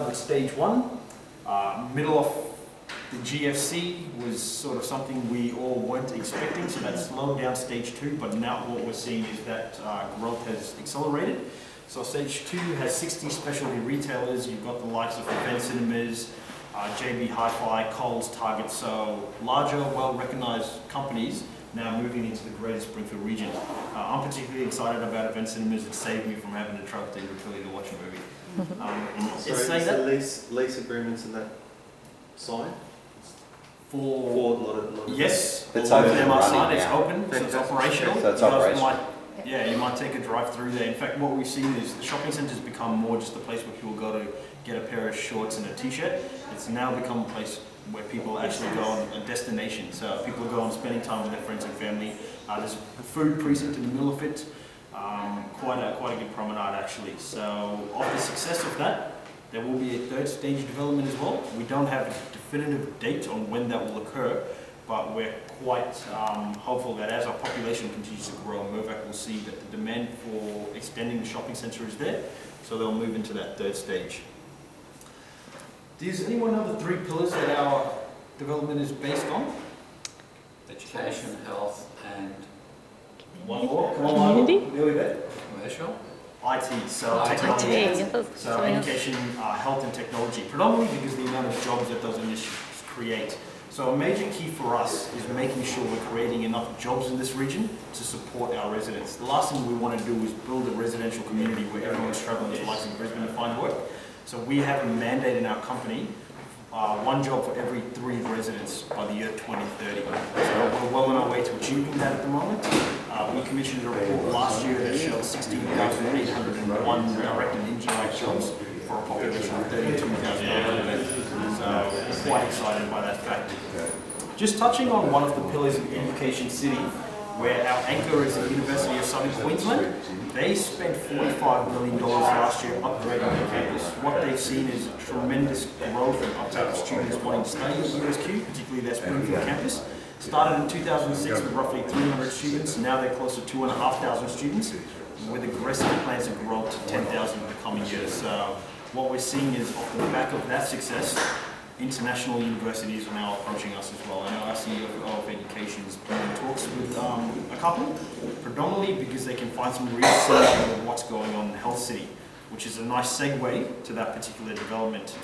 with stage one. Middle of the GFC was sort of something we all weren't expecting, so that slowed down stage two, but now what we're seeing is that growth has accelerated. So stage two has 60 specialty retailers. You've got the likes of Event Cinemas, JB Hi-Fi, Coles, Target, so larger, well-recognized companies now moving into the greater Springfield region. I'm particularly excited about Event Cinemas. It saved me from having to travel to Italy to watch a movie. So is the lease agreements in that signed? For a lot of yes, it's a lot of open them are and signed, it's running open, so it's operational. So it's You guys operational. you might take a drive through there. In fact, what we've seen is the shopping centre's become more just a place where people go to get a pair of shorts and a t-shirt. It's now become a place where people actually go on a destination. So people go on spending time with their friends and family. There's a food precinct in the middle of it. Quite a good promenade actually. So off the success of that, there will be a third stage development as well. We don't have a definitive date on when that will occur, but we're quite hopeful that as our population continues to grow, Mirvac will see that the demand for extending the shopping centre is there, so they'll move into that third stage. Does anyone know the three pillars that our development is based on? Education, health, and One more, come on, Community? nearly there. commercial. IT, so IT. technology. IT. So education, health and technology, predominantly because of the amount of jobs that those industries create. So a major key for us is making sure we're creating enough jobs in this region to support our residents. The last thing we want to do is build a residential community where everyone's traveling to likes in Brisbane to find work. So we have a mandate in our company, one job for every 3 residents by the year 2030. So we're well on our way to achieving that at the moment. We commissioned a report last year that showed 16,801 direct and indirect jobs for a population of 32,000. So quite excited by that fact. Just touching on one of the pillars of Education City, where our anchor is the University of Southern Queensland. They spent $45 million last year upgrading their campus. What they've seen is tremendous growth and uptake of students wanting to study at USQ, particularly their Springfield campus. Started in 2006 with roughly 300 students, now they're close to 2,500 students, with aggressive plans to grow to 10,000 in the coming years. So what we're seeing is off the back of that success, international universities are now approaching us as well. I know our CEO of Education has been in talks with a couple, predominantly because they can find some real synergy with what's going on in Health City, which is a nice segue to that particular development.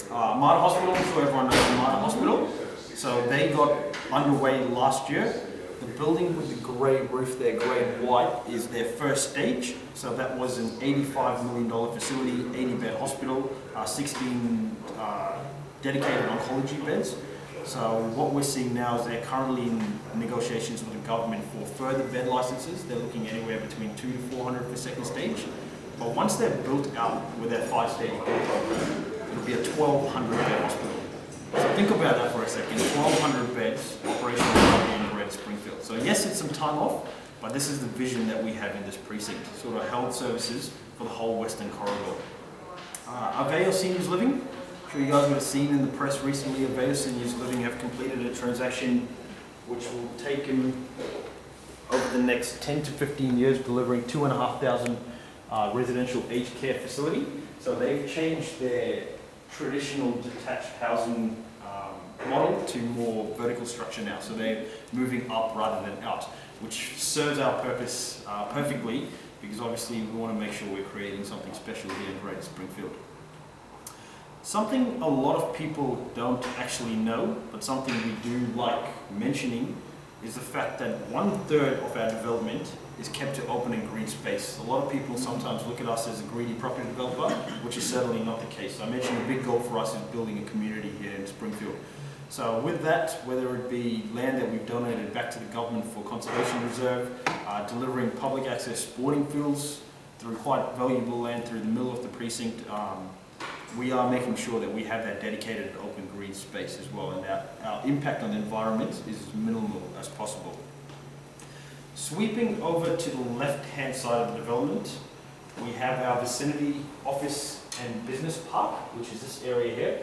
Mater Hospital, I'm sure everyone knows Mater Hospital. So they got underway last year. The building with the grey roof there, grey and white, is their first stage. So that was an $85 million facility, 80-bed hospital, 16 dedicated oncology beds. So what we're seeing now is they're currently in negotiations with the government for further bed licenses. They're looking anywhere between 200 to 400 for second stage. But once they're built out with their 5-stage build program, it'll be a 1,200 bed hospital. So think about that for a second. 1,200 beds operational in Greater Springfield. So yes, it's some time off, but this is the vision that we have in this precinct. Sort of health services for the whole Western Corridor. Aveo Seniors Living. I'm sure you guys would have seen in the press recently, Aveo Seniors Living have completed a transaction which will take them over the next 10 to 15 years, delivering 2,500 residential aged care facility. So they've changed their traditional detached housing model to more vertical structure now. So they're moving up rather than out, which serves our purpose perfectly, because obviously we want to make sure we're creating something special here in Greater Springfield. Something a lot of people don't actually know, but something we do like mentioning, is the fact that 1/3 of our development is kept to open and green space. A lot of people sometimes look at us as a greedy property developer, which is certainly not the case. I mentioned a big goal for us is building a community here in Springfield. So with that, whether it be land that we've donated back to the government for conservation reserve, delivering public access sporting fields through quite valuable land through the middle of the precinct, we are making sure that we have that dedicated open green space as well, and our impact on the environment is as minimal as possible. Sweeping over to the left-hand side of the development, we have our vicinity office and business park, which is this area here.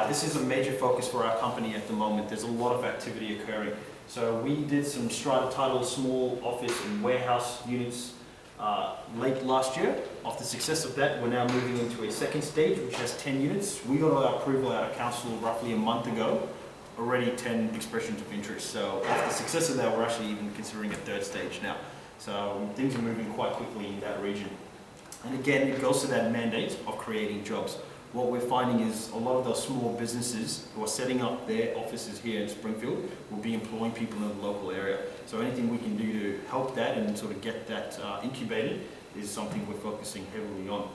This is a major focus for our company at the moment. There's a lot of activity occurring. So we did some strata title, small office and warehouse units late last year. Off the success of that, we're now moving into a second stage, which has 10 units. We got our approval out of council roughly a month ago, already 10 expressions of interest. So after the success of that, we're actually even considering a third stage now. So things are moving quite quickly in that region. And again, it goes to that mandate of creating jobs. What we're finding is a lot of those small businesses who are setting up their offices here in Springfield will be employing people in the local area. So anything we can do to help that and sort of get that incubated is something we're focusing heavily on.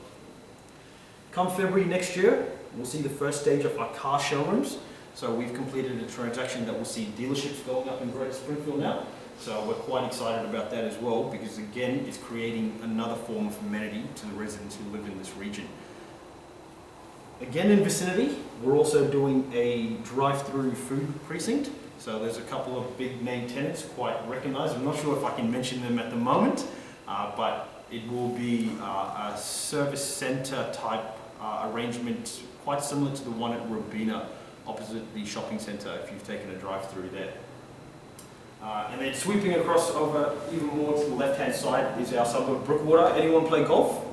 Come February next year, we'll see the first stage of our car showrooms. So we've completed a transaction that will see dealerships going up in Greater Springfield now. So we're quite excited about that as well, because again, it's creating another form of amenity to the residents who live in this region. Again, in vicinity, we're also doing a drive-through food precinct. So there's a couple of big name tenants quite recognized. I'm not sure if I can mention them at the moment, but it will be a service center type arrangement, quite similar to the one at Robina, opposite the shopping center, if you've taken a drive-through there. And then sweeping across over even more to the left-hand side is our suburb Brookwater. Anyone play golf?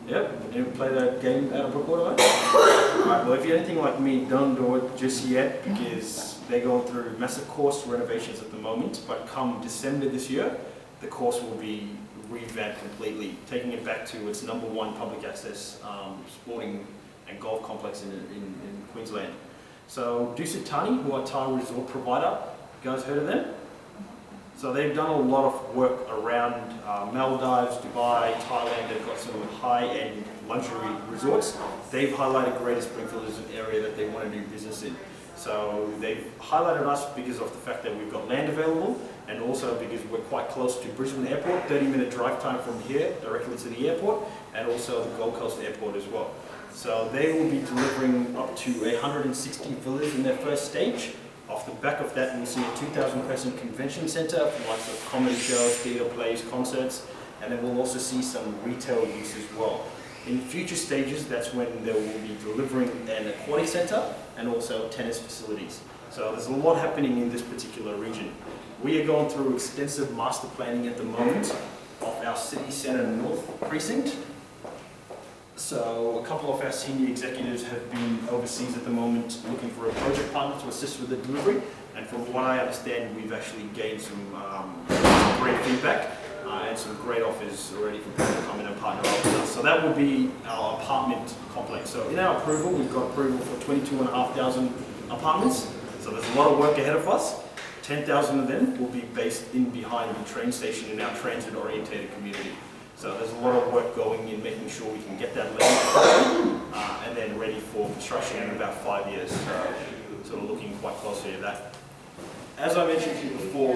Yep. Anyone play that game out of Brookwater? Right, well, if you're anything like me, don't do it just yet, because they're going through massive course renovations at the moment. But come December this year, the course will be revamped completely, taking it back to its #1 public access sporting and golf complex in Queensland. So Dusitani, who are a Thai resort provider, you guys heard of them? So they've done a lot of work around Maldives, Dubai, Thailand. They've got some high-end luxury resorts. They've highlighted Greater Springfield as an area that they want to do business in. So they've highlighted us because of the fact that we've got land available, and also because we're quite close to Brisbane Airport, 30-minute drive time from here directly to the airport, and also the Gold Coast Airport as well. So they will be delivering up to 160 villas in their first stage. Off the back of that, we'll see a 2,000-person convention centre for lots of comedy shows, theatre plays, concerts, and then we'll also see some retail use as well. In future stages, that's when they will be delivering an aquatic centre and also tennis facilities. So there's a lot happening in this particular region. We are going through extensive master planning at the moment of our city centre north precinct. So a couple of our senior executives have been overseas at the moment looking for a project partner to assist with the delivery, and from what I understand, we've actually gained some great feedback and some great offers already for people to come in and partner up with us. So that will be our apartment complex. So in our approval, we've got approval for 22,500 apartments. So there's a lot of work ahead of us. 10,000 of them will be based in behind the train station in our transit-orientated community. So there's a lot of work going in making sure we can get that land and then ready for construction in about 5 years. So we're looking quite closely at that. As I mentioned to you before,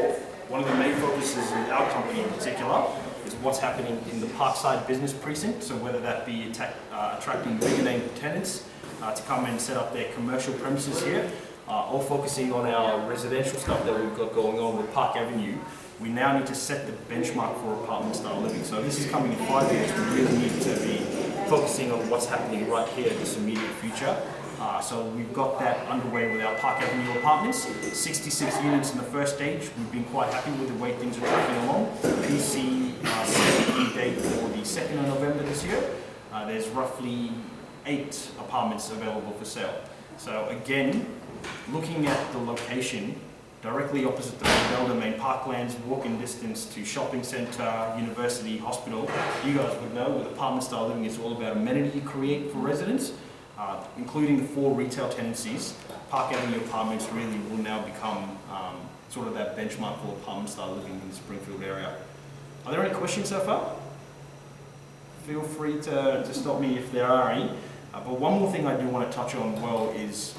one of the main focuses in our company in particular is what's happening in the Parkside business precinct. So whether that be attracting bigger name tenants to come and set up their commercial premises here, or focusing on our residential stuff that we've got going on with Park Avenue. We now need to set the benchmark for apartment style living. So this is coming in 5 years. We really need to be focusing on what's happening right here in this immediate future. So we've got that underway with our Park Avenue apartments. 66 units in the first stage. We've been quite happy with the way things are tracking along. PC set date for the 2nd of November this year. There's roughly 8 apartments available for sale. So again, looking at the location, directly opposite the Bell main parklands, walking distance to shopping centre, university, hospital. You guys would know with apartment style living, it's all about amenity you create for residents, including the 4 retail tenancies. Park Avenue apartments really will now become sort of that benchmark for apartment style living in the Springfield area. Are there any questions so far? Feel free to stop me if there are any. But one more thing I do want to touch on well is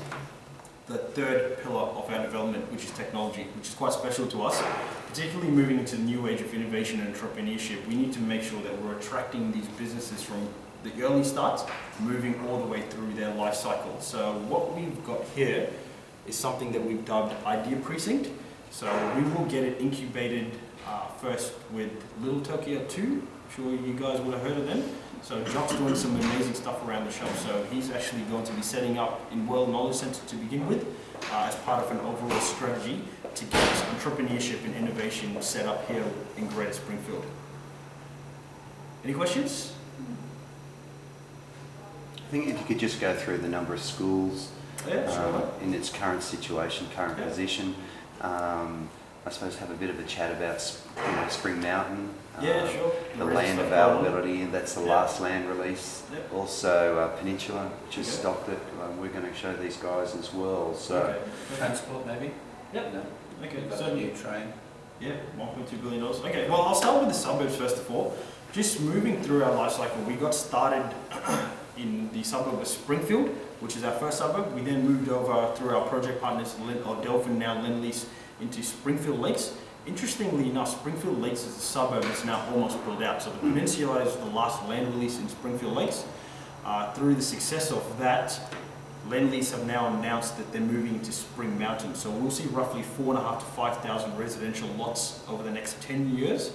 the third pillar of our development, which is technology, which is quite special to us. Particularly moving into the new age of innovation and entrepreneurship, we need to make sure that we're attracting these businesses from the early starts, moving all the way through their life cycle. So what we've got here is something that we've dubbed Idea Precinct. So we will get it incubated first with Little Tokyo 2. I'm sure you guys would have heard of them. So Jock's doing some amazing stuff around the shop. So he's actually going to be setting up in World Knowledge Centre to begin with as part of an overall strategy to get entrepreneurship and innovation set up here in Greater Springfield. Any questions? I think if you could just go through the number of schools Yeah, sure. in its current situation, current Yeah. position. I suppose have a bit of a chat about Spring Mountain. Yeah, sure. The Rest land stuff going on. availability, and that's the Yeah. last land release. Yep. Also Peninsula, which has Okay. stopped it. We're going to show these guys as well. So Okay. Transport maybe? Yep. No. Okay, We've got so a new train. yeah, $1.2 billion. Okay, well, I'll start with the suburbs first of all. Just moving through our life cycle, we got started in the suburb of Springfield, which is our first suburb. We then moved over through our project partners, Delphin, now Lend-Lease, into Springfield Lakes. Interestingly enough, Springfield Lakes as a suburb is now almost built out. So the peninsula is the last land release in Springfield Lakes. Through the success of that, Lend-Lease have now announced that they're moving to Spring Mountain. So we'll see roughly 4,500 to 5,000 residential lots over the next 10 years.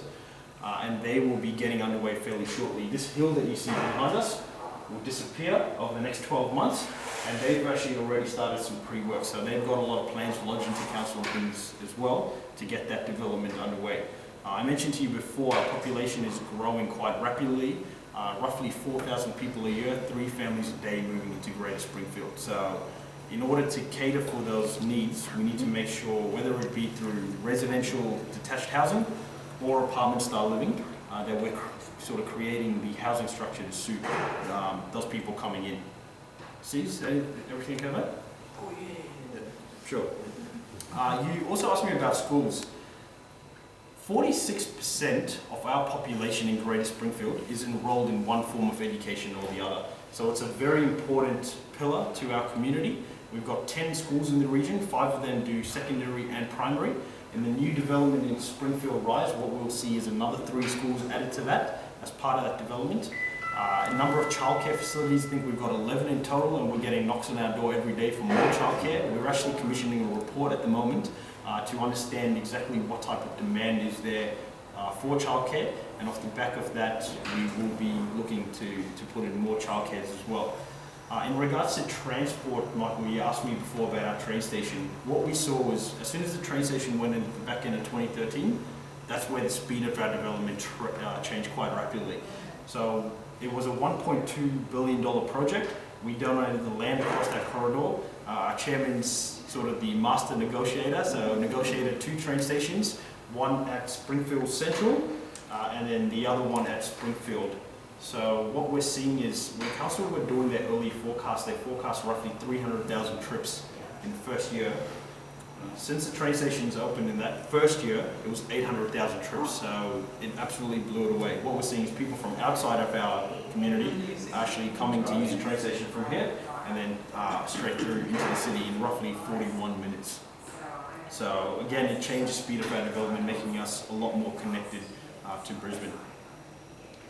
And they will be getting underway fairly shortly. This hill that you see behind us will disappear over the next 12 months. And they've actually already started some pre-work. So they've got a lot of plans lodged into council and things as well to get that development underway. I mentioned to you before, our population is growing quite rapidly. Roughly 4,000 people a year, 3 families a day moving into Greater Springfield. So in order to cater for those needs, we need to make sure, whether it be through residential detached housing or apartment style living, that we're sort of creating the housing structure to suit those people coming in. See, everything covered? Oh yeah. Sure. You also asked me about schools. 46% of our population in Greater Springfield is enrolled in one form of education or the other. So it's a very important pillar to our community. We've got 10 schools in the region, 5 of them do secondary and primary. In the new development in Springfield Rise, what we'll see is another 3 schools added to that as part of that development. A number of childcare facilities, I think we've got 11 in total, and we're getting knocks on our door every day for more childcare. We're actually commissioning a report at the moment to understand exactly what type of demand is there for childcare, and off the back of that, we will be looking to put in more childcares as well. In regards to transport, Michael, you asked me before about our train station. What we saw was, as soon as the train station went in at the back end of 2013, that's where the speed of our development changed quite rapidly. So it was a $1.2 billion project. We donated the land across that corridor. Our chairman's sort of the master negotiator, so negotiated 2 train stations, one at Springfield Central and then the other one at Springfield. So what we're seeing is, when council were doing their early forecast, they forecast roughly 300,000 trips in the first year. Since the train stations opened in that first year, it was 800,000 trips, so it absolutely blew it away. What we're seeing is people from outside of our community actually coming to use the train station from here, and then straight through into the city in roughly 41 minutes. So again, it changed the speed of our development, making us a lot more connected to Brisbane.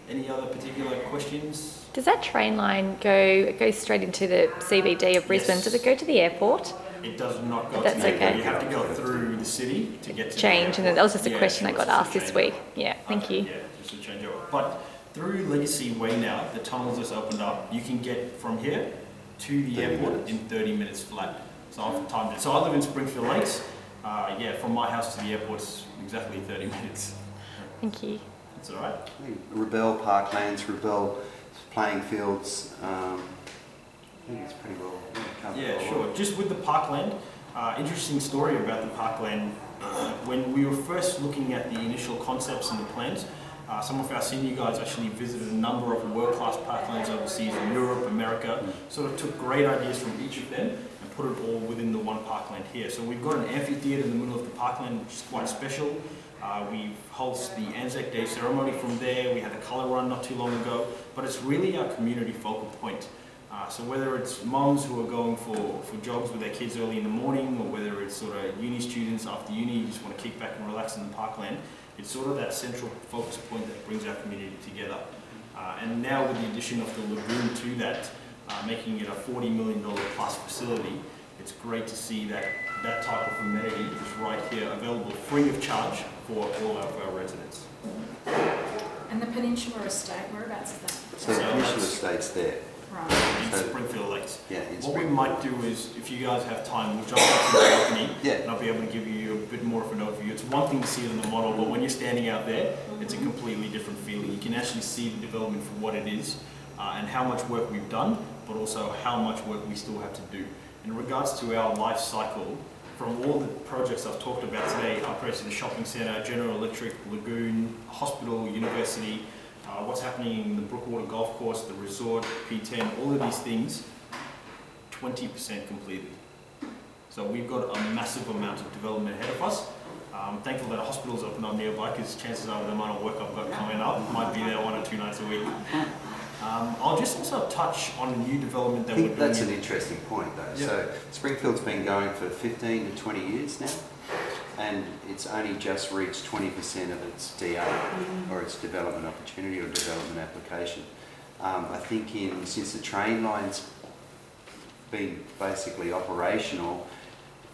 Any other particular questions? Does that train line go straight into the CBD of Brisbane? Yes. Does it go to the airport? It does not go That's to the airport. okay. You have to go through the city to get to Change, the and airport. that was just a Yeah, question I sure, got it's just asked a this change week. over. Yeah, thank you. Yeah, just a change over. But through Legacy Way now, the tunnels just opened up. You can get from here to the 30 airport minutes. in 30 minutes flat. So I've timed it. So I live in Springfield Lakes. Yeah, from my house to the airport is exactly 30 minutes. Thank you. That's all right. Rebel Parklands, Rebel playing fields. I think it's pretty well covered. Yeah, all. sure. Just with the parkland, interesting story about the parkland. When we were first looking at the initial concepts and the plans, some of our senior guys actually visited a number of world-class parklands overseas in Europe, America, sort of took great ideas from each of them and put it all within the one parkland here. So we've got an amphitheatre in the middle of the parkland, which is quite special. We host the Anzac Day ceremony from there. We had a colour run not too long ago, but it's really our community focal point. So whether it's mums who are going for jogs with their kids early in the morning, or whether it's sort of uni students after uni who just want to kick back and relax in the parkland, it's sort of that central focus point that brings our community together. And now with the addition of the lagoon to that, making it a $40 million plus facility, it's great to see that that type of amenity is right here, available free of charge for all of our residents. And the Peninsula Estate, whereabouts is that? So the Peninsula Estate's there. in So- Springfield Lakes. Yeah, it's What we pretty might do is, if you guys have time, we'll jump into the company Yeah. and I'll be able to give you a bit more of an overview. It's one thing to see it in the model, but when you're standing out there, it's a completely different feeling. You can actually see the development for what it is and how much work we've done, but also how much work we still have to do. In regards to our life cycle, from all the projects I've talked about today, upgrades to the shopping centre, General Electric, Lagoon, hospital, university, what's happening in the Brookwater Golf Course, the resort, P10, all of these things, 20% completed. So we've got a massive amount of development ahead of us. I'm thankful that a hospital's opened up nearby because chances are with the amount of work I've got coming up, might be there 1 or 2 nights a week. I'll just also touch on a new development I that we're think doing. that's an interesting point though. Yeah. So Springfield's been going for 15 to 20 years now, and it's only just reached 20% of its DA, or its development opportunity or development application. I think since the train line's been basically operational,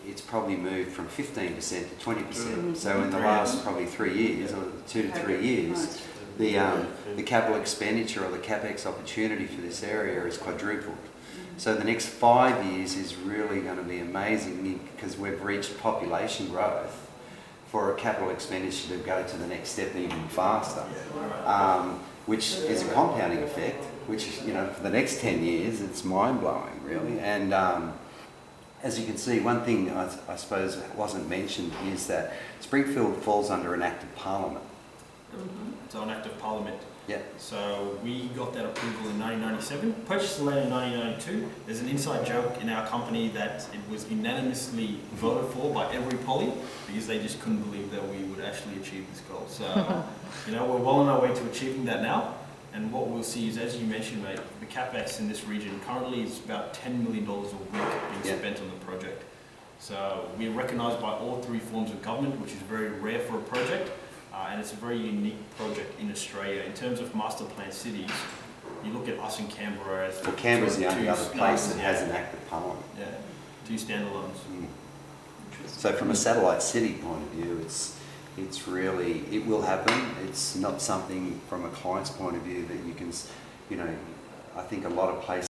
it's probably moved from 15% to 20%. So in the last probably 3 years, or 2 to 3 years, the capital expenditure or the capex opportunity for this area is quadrupled. So the next 5 years is really going to be amazing because we've reached population growth for a capital expenditure to go to the next step even faster, which is a compounding effect, which, for the next 10 years, it's mind-blowing, really. And as you can see, one thing I suppose wasn't mentioned is that Springfield falls under an Act of Parliament. It's on Act of Parliament. Yeah. So we got that approval in 1997, purchased the land in 1992. There's an inside joke in our company that it was unanimously voted for by every poly because they just couldn't believe that we would actually achieve this goal. So, we're well on our way to achieving that now. And what we'll see is, as you mentioned, mate, the capex in this region currently is about $10 million a week being spent on the project. So we're recognised by all 3 forms of government, which is very rare for a project. And it's a very unique project in Australia. In terms of master plan cities, you look at us in Canberra as... Well, Canberra's the only other place that has yeah. an Act of Parliament. Yeah, 2 standalones. So from a satellite city point of view, it's really, it will happen. It's not something from a client's point of view that you can, I think a lot of places